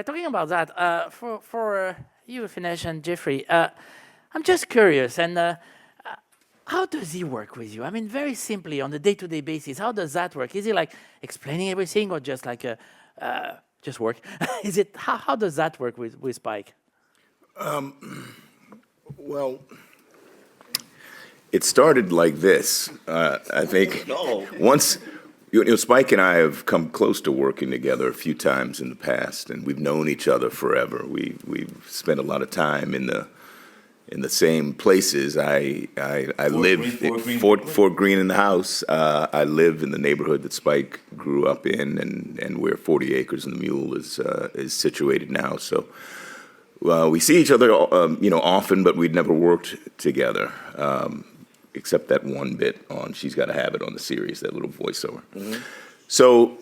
Right, talking about that, for you, Finesh and Jeffrey, I'm just curious, and how does he work with you? I mean, very simply, on a day-to-day basis, how does that work? Is he like explaining everything, or just like just work? Is it how does that work with Spike? Well, it started like this. I think once, Spike and I have come close to working together a few times in the past, and we've known each other forever. We've spent a lot of time in the same places. I live in Fort Greene in the house. I live in the neighborhood that Spike grew up in, and where 40 Acres and the Mule is situated now. So. We see each other, often, but we'd never worked together, except that one bit on She's Gotta Have It on the series, that little voiceover. Mm-hmm. So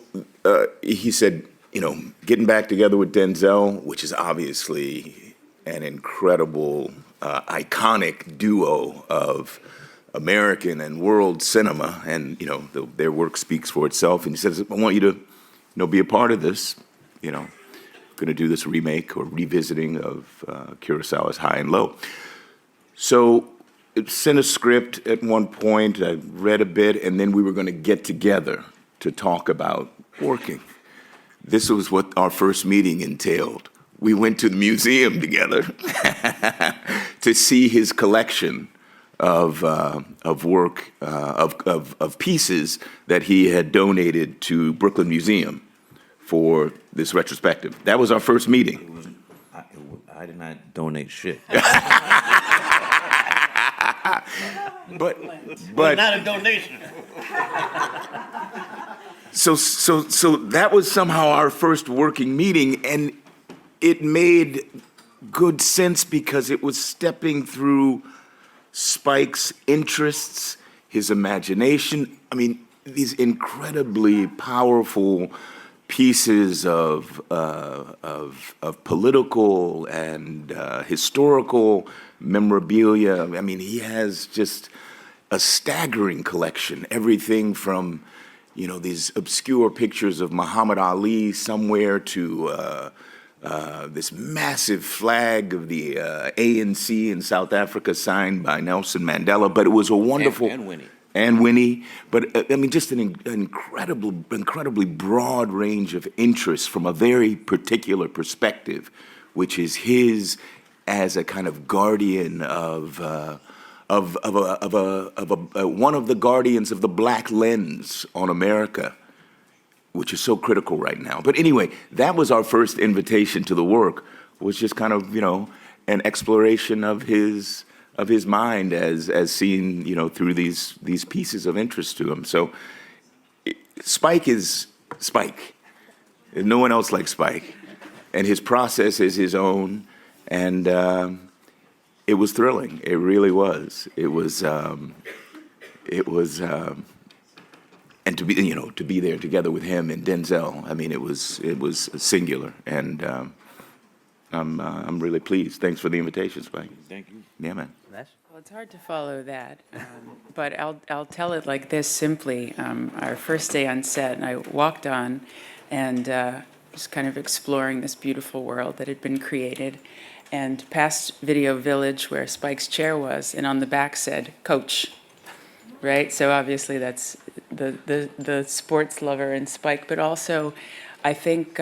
he said, getting back together with Denzel, which is obviously an incredible, iconic duo of American and world cinema, and their work speaks for itself. And he says, I want you to, be a part of this, going to do this remake or revisiting of Kurosawa's High and Low. So it sent a script at one point, I read a bit, and then we were going to get together to talk about working. This was what our first meeting entailed. We went to the museum together to see his collection of work, of pieces that he had donated to Brooklyn Museum for this retrospective. That was our first meeting. I did not donate shit. but not a donation. So that was somehow our first working meeting, and it made good sense because it was stepping through Spike's interests, his imagination. I mean, these incredibly powerful pieces of political and historical memorabilia. I mean, he has just a staggering collection. Everything from, these obscure pictures of Muhammad Ali somewhere to this massive flag of the ANC in South Africa signed by Nelson Mandela. But it was a wonderful... And Winnie, but just an incredibly broad range of interests from a very particular perspective, which is his as a kind of guardian of one of the guardians of the black lens on America, which is so critical right now. But anyway, that was our first invitation to the work, was just kind of an exploration of his mind as seen, through these pieces of interest to him. So Spike is Spike. There's no one else like Spike. And his process is his own. And it was thrilling. It really was. It was, and to be there together with him and Denzel, I mean, it was singular. And I'm really pleased. Thanks for the invitation, Spike. Thank you. Yeah, man. Well, it's hard to follow that, but I'll tell it like this simply. Our first day on set, and I walked on and just kind of exploring this beautiful world that had been created, and past Video Village where Spike's chair was, and on the back said, "Coach." Right? So obviously that's the sports lover in Spike, but also I think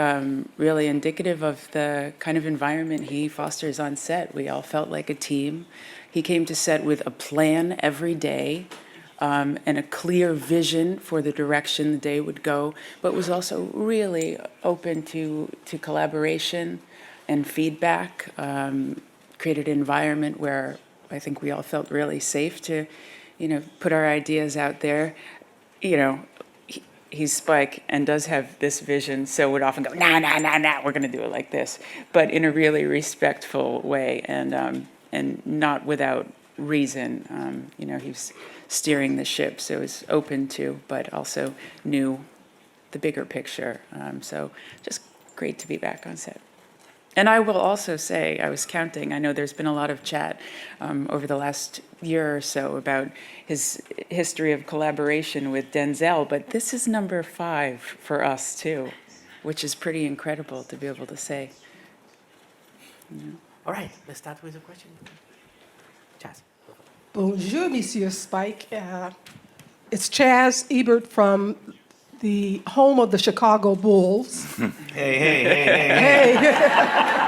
really indicative of the kind of environment he fosters on set. We all felt like a team. He came to set with a plan every day and a clear vision for the direction the day would go, but was also really open to collaboration and feedback, created an environment where I think we all felt really safe to, put our ideas out there. He's Spike and does have this vision, so would often go, nah, we're going to do it like this, but in a really respectful way and not without reason. He was steering the ship, so it was open to, but also knew the bigger picture. So just great to be back on set. And I will also say, I was counting, I know there's been a lot of chat over the last year or so about his history of collaboration with Denzel, but this is number 5 for us too, which is pretty incredible to be able to say. All right, let's start with a question. Chaz. Bonjour, Monsieur Spike. It's Chaz Ebert from the home of the Chicago Bulls. Hey. Hey.